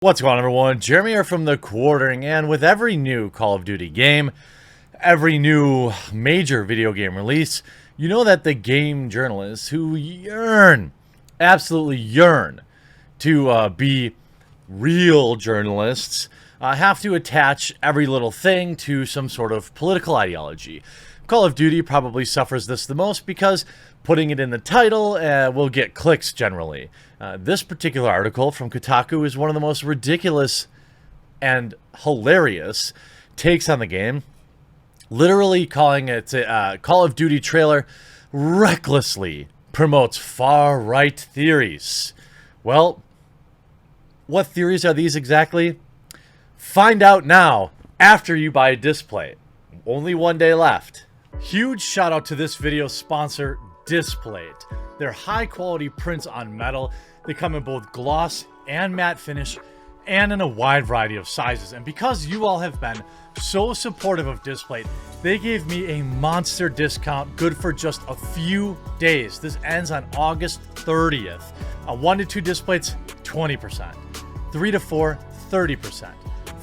What's going on, everyone? Jeremy here from The Quartering, and with every new Call of Duty game, every new major video game release, you know that the game journalists who absolutely yearn to be real journalists, have to attach every little thing to some sort of political ideology. Call of Duty probably suffers this the most because putting it in the title will get clicks generally. This particular article from Kotaku is one of the most ridiculous and hilarious takes on the game, literally calling it a Call of Duty trailer recklessly promotes far-right theories. Well, what theories are these exactly? Find out now after you buy a display. Only one day left. Huge shout out to this video sponsor, Displate. They're high quality prints on metal. They come in both gloss and matte finish and in a wide variety of sizes. And because you all have been so supportive of Displate, they gave me a monster discount good for just a few days. This ends on August 30th. 1 to 2 Displates, 20%. 3 to 4, 30%.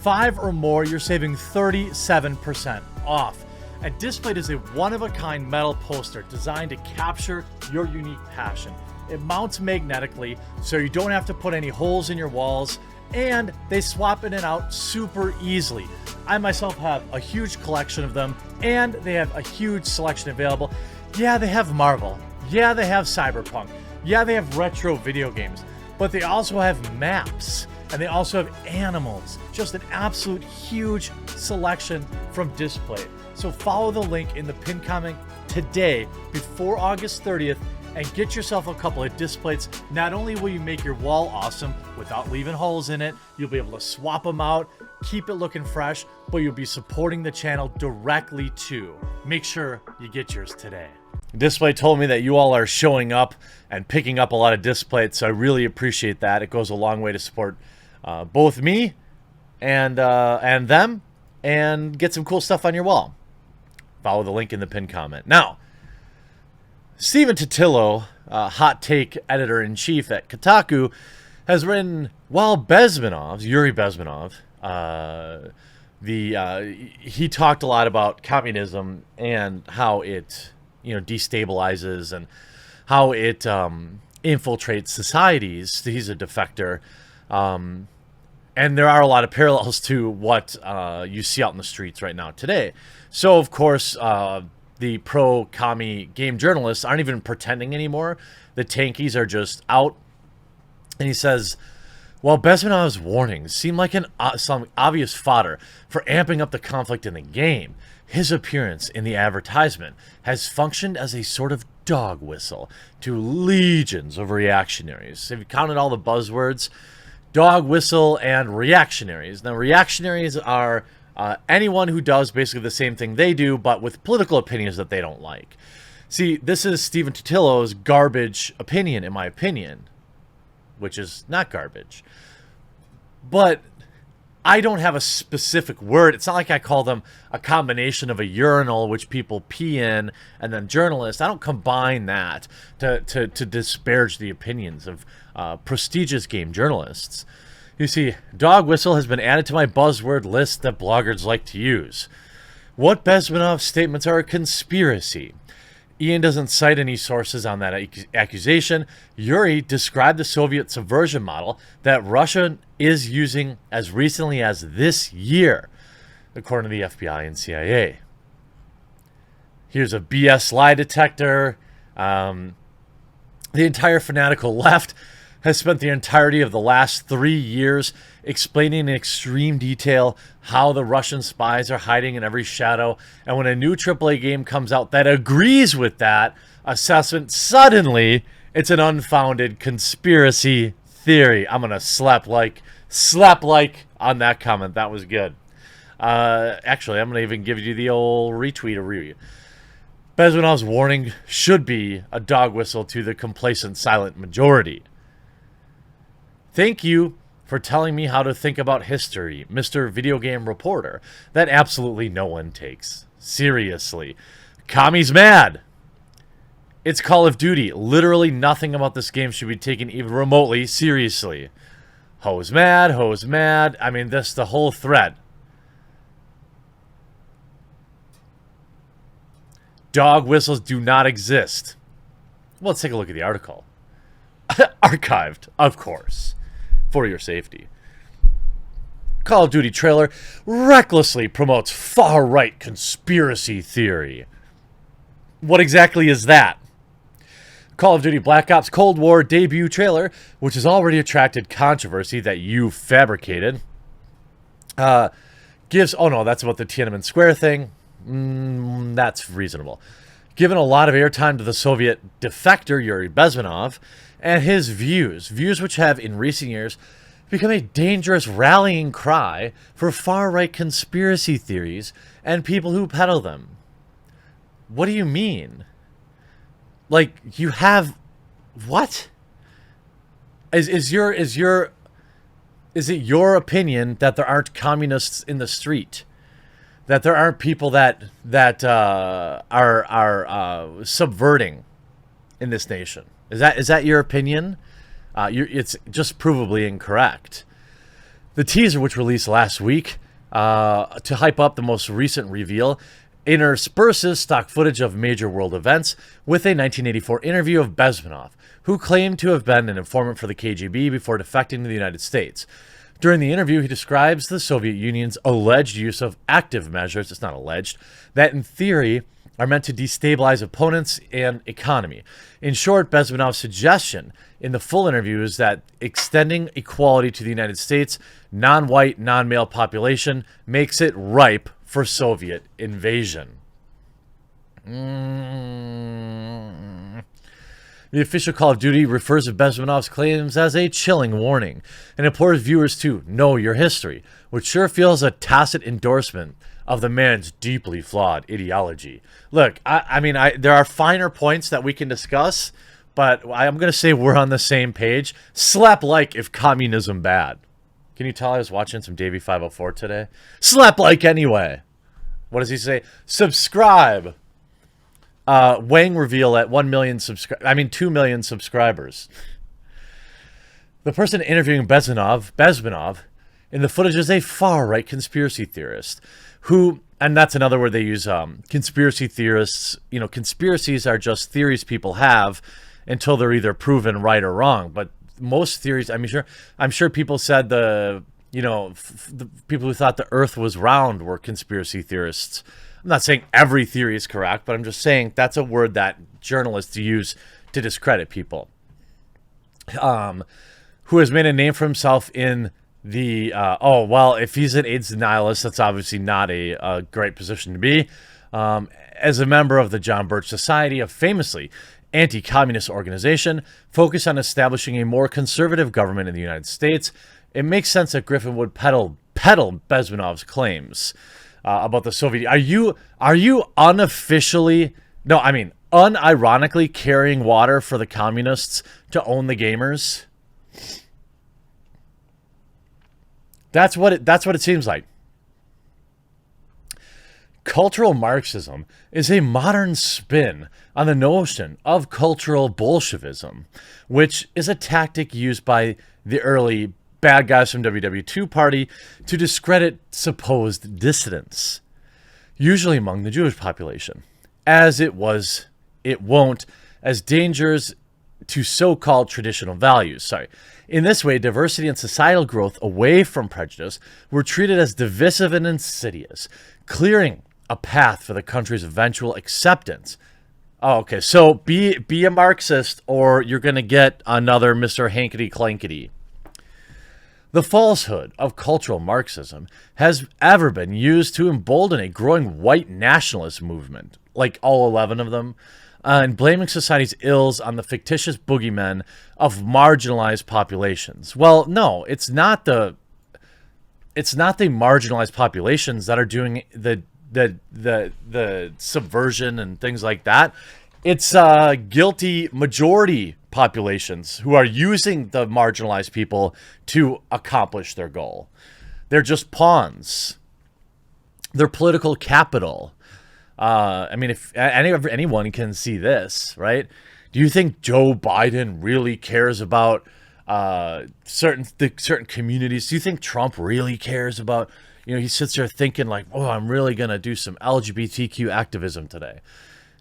5 or more, you're saving 37% off. A Displate is a one-of-a-kind metal poster designed to capture your unique passion. It mounts magnetically, so you don't have to put any holes in your walls, and they swap in and out super easily. I myself have a huge collection of them, and they have a huge selection available. Yeah, they have Marvel. Yeah, they have Cyberpunk. Yeah, they have retro video games, but they also have maps, and they also have animals. Just an absolute huge selection from Displate. So follow the link in the pinned comment today before August 30th and get yourself a couple of Displates. Not only will you make your wall awesome without leaving holes in it, you'll be able to swap them out, keep it looking fresh, but you'll be supporting the channel directly too. Make sure you get yours today. Displate told me that you all are showing up and picking up a lot of Displates, so I really appreciate that. It goes a long way to support both me and them, and get some cool stuff on your wall. Follow the link in the pinned comment. Now, Stephen Totilo, hot take editor-in-chief at Kotaku, has written, while Yuri Bezmenov, he talked a lot about communism and how it, destabilizes and how it infiltrates societies. He's a defector. And there are a lot of parallels to what you see out in the streets right now today. So, of course, the pro-commie game journalists aren't even pretending anymore. The tankies are just out. And he says, while Bezmenov's warnings seem like some obvious fodder for amping up the conflict in the game, his appearance in the advertisement has functioned as a sort of dog whistle to legions of reactionaries. Have you counted all the buzzwords? Dog whistle and reactionaries. Now, reactionaries are anyone who does basically the same thing they do, but with political opinions that they don't like. See, this is Stephen Totilo's garbage opinion, in my opinion, which is not garbage. But I don't have a specific word. It's not like I call them a combination of a urinal, which people pee in, and then journalists. I don't combine that to disparage the opinions of prestigious game journalists. You see, dog whistle has been added to my buzzword list that bloggers like to use. What Bezmenov's statements are a conspiracy. Ian doesn't cite any sources on that accusation. Yuri described the Soviet subversion model that Russia is using as recently as this year, according to the FBI and CIA. Here's a BS lie detector. The entire fanatical left has spent the entirety of the last 3 years explaining in extreme detail how the Russian spies are hiding in every shadow. And when a new AAA game comes out that agrees with that assessment, suddenly it's an unfounded conspiracy theory. I'm going to slap like on that comment. That was good. Actually, I'm going to even give you the old retweet or review. Bezmenov's warning should be a dog whistle to the complacent silent majority. Thank you for telling me how to think about history, Mr. Video Game Reporter. That absolutely no one takes seriously. Kami's mad. It's Call of Duty. Literally nothing about this game should be taken even remotely seriously. Ho's mad, Ho's mad. I mean, this, the whole thread. Dog whistles do not exist. Well, let's take a look at the article. Archived, of course, for your safety. Call of Duty trailer recklessly promotes far-right conspiracy theory. What exactly is that? Call of Duty Black Ops Cold War debut trailer, which has already attracted controversy that you fabricated, gives... Oh, no, that's about the Tiananmen Square thing. That's reasonable. Given a lot of airtime to the Soviet defector Yuri Bezmenov and his views which have, in recent years, become a dangerous rallying cry for far-right conspiracy theories and people who peddle them. What do you mean? Like, you have... What? Is it your opinion that there aren't communists in the street? That there aren't people that are subverting in this nation? Is that your opinion? It's just provably incorrect. The teaser, which released last week to hype up the most recent reveal, intersperses stock footage of major world events with a 1984 interview of Bezmenov, who claimed to have been an informant for the KGB before defecting to the United States. During the interview, he describes the Soviet Union's alleged use of active measures, it's not alleged, that in theory are meant to destabilize opponents and economy. In short, Bezmenov's suggestion in the full interview is that extending equality to the United States' non-white, non-male population makes it ripe for Soviet invasion. The official Call of Duty refers to Bezmenov's claims as a chilling warning and implores viewers to know your history, which sure feels a tacit endorsement of the man's deeply flawed ideology. Look, I mean, there are finer points that we can discuss, but I'm going to say we're on the same page. Slap like if communism bad. Can you tell I was watching some Davey 504 today? Slap like anyway. What does he say? Subscribe. Wang reveal at 2 million subscribers. The person interviewing Bezmenov in the footage is a far-right conspiracy theorist who, and that's another word they use, conspiracy theorists. You know, conspiracies are just theories people have until they're either proven right or wrong. But most theories, I'm sure people said the people who thought the Earth was round were conspiracy theorists. I'm not saying every theory is correct, but I'm just saying that's a word that journalists use to discredit people. Who has made a name for himself in the, if he's an AIDS denialist, that's obviously not a great position to be. As a member of the John Birch Society, a famously anti-communist organization focused on establishing a more conservative government in the United States, it makes sense that Griffin would peddle Bezmenov's claims about the Soviet. Are you unironically carrying water for the communists to own the gamers? That's what it seems like. Cultural Marxism is a modern spin on the notion of cultural Bolshevism, which is a tactic used by the early bad guys from WW2 party to discredit supposed dissidents, usually among the Jewish population, as it won't as dangers to so-called traditional values. In this way, diversity and societal growth away from prejudice were treated as divisive and insidious, clearing a path for the country's eventual acceptance. Oh, okay, so be a Marxist or you're going to get another Mr. Hankety-clankety. The falsehood of cultural Marxism has ever been used to embolden a growing white nationalist movement, like all 11 of them, and blaming society's ills on the fictitious boogeymen of marginalized populations. Well, no, it's not the marginalized populations that are doing the subversion and things like that. It's guilty majority populations who are using the marginalized people to accomplish their goal. They're just pawns. They're political capital. If anyone can see this, right? Do you think Joe Biden really cares about certain communities. Do you think Trump really cares about, he sits there thinking like, oh, I'm really going to do some LGBTQ activism today.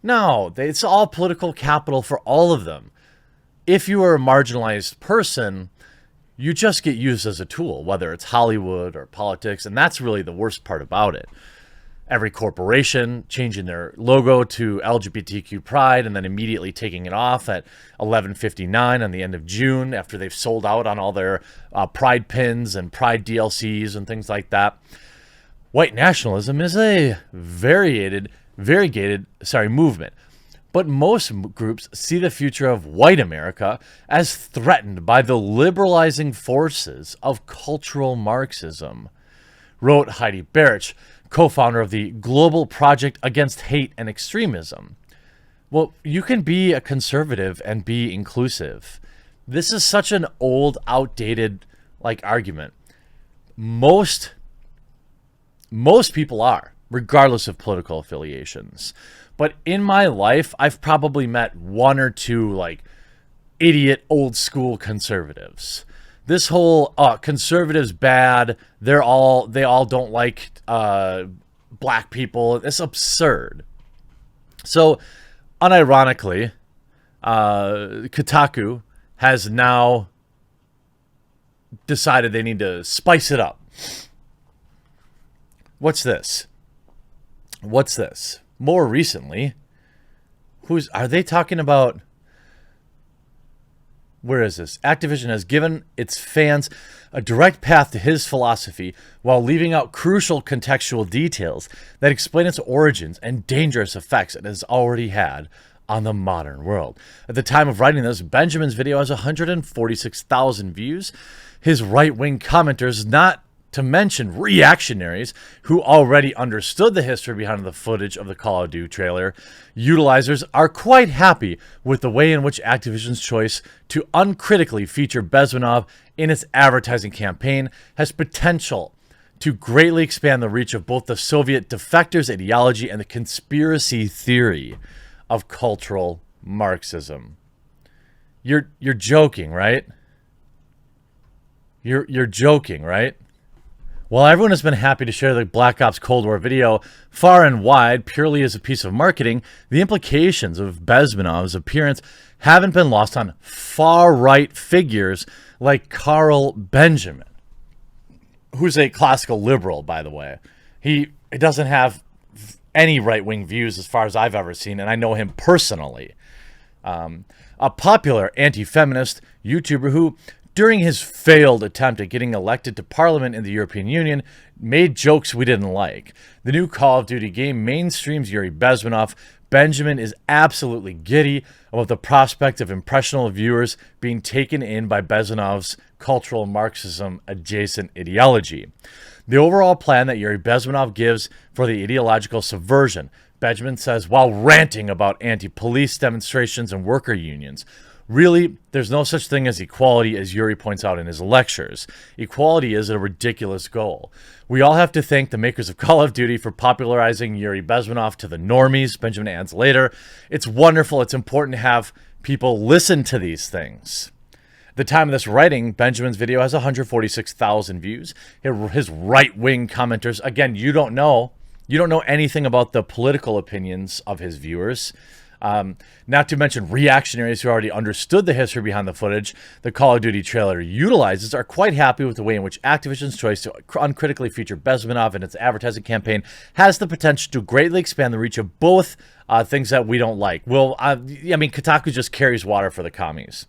No, it's all political capital for all of them. If you are a marginalized person, you just get used as a tool, whether it's Hollywood or politics, and that's really the worst part about it. Every corporation changing their logo to LGBTQ Pride and then immediately taking it off at 11:59 on the end of June after they've sold out on all their Pride pins and Pride DLCs and things like that. White nationalism is a variegated movement. But most groups see the future of white America as threatened by the liberalizing forces of cultural Marxism, wrote Heidi Barrich, co-founder of the Global Project Against Hate and Extremism. Well, you can be a conservative and be inclusive. This is such an old, outdated argument. Most people are, regardless of political affiliations. But in my life, I've probably met one or two idiot old school conservatives. This whole conservatives bad, they all don't like black people. It's absurd. So unironically, Kotaku has now decided they need to spice it up. What's this? More recently, are they talking about? Where is this? Activision has given its fans a direct path to his philosophy while leaving out crucial contextual details that explain its origins and dangerous effects it has already had on the modern world. At the time of writing this, Benjamin's video has 146,000 views. His right-wing commenters, not to mention reactionaries who already understood the history behind the footage of the Call of Duty trailer, utilizers are quite happy with the way in which Activision's choice to uncritically feature Bezmenov in its advertising campaign has potential to greatly expand the reach of both the Soviet defectors' ideology and the conspiracy theory of cultural Marxism. You're joking, right? You're joking, right? While everyone has been happy to share the Black Ops Cold War video far and wide purely as a piece of marketing, the implications of Bezmenov's appearance haven't been lost on far-right figures like Carl Benjamin, who's a classical liberal, by the way. He doesn't have any right-wing views as far as I've ever seen, and I know him personally. A popular anti-feminist YouTuber who, during his failed attempt at getting elected to Parliament in the European Union, made jokes we didn't like. The new Call of Duty game mainstreams Yuri Bezmenov. Benjamin is absolutely giddy about the prospect of impressionable viewers being taken in by Bezmenov's cultural Marxism adjacent ideology. The overall plan that Yuri Bezmenov gives for the ideological subversion, Benjamin says while ranting about anti-police demonstrations and worker unions. Really, there's no such thing as equality, as Yuri points out in his lectures. Equality is a ridiculous goal. We all have to thank the makers of Call of Duty for popularizing Yuri Bezmenov to the normies, Benjamin adds later. It's wonderful. It's important to have people listen to these things. At the time of this writing, Benjamin's video has 146,000 views. His right-wing commenters, again, you don't know anything about the political opinions of his viewers. Not to mention reactionaries who already understood the history behind the footage the Call of Duty trailer utilizes are quite happy with the way in which Activision's choice to uncritically feature Bezmenov in its advertising campaign has the potential to greatly expand the reach of both things that we don't like. Well, Kotaku just carries water for the commies.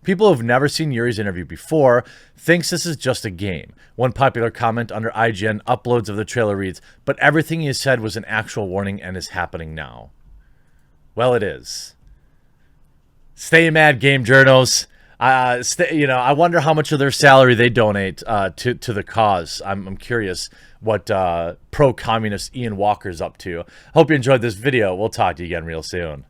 People who've never seen Yuri's interview before thinks this is just a game. One popular comment under IGN uploads of the trailer reads, "But everything he said was an actual warning and is happening now." Well, it is. Stay mad, game journos. I wonder how much of their salary they donate to the cause. I'm curious what pro-communist Ian Walker's up to. Hope you enjoyed this video. We'll talk to you again real soon.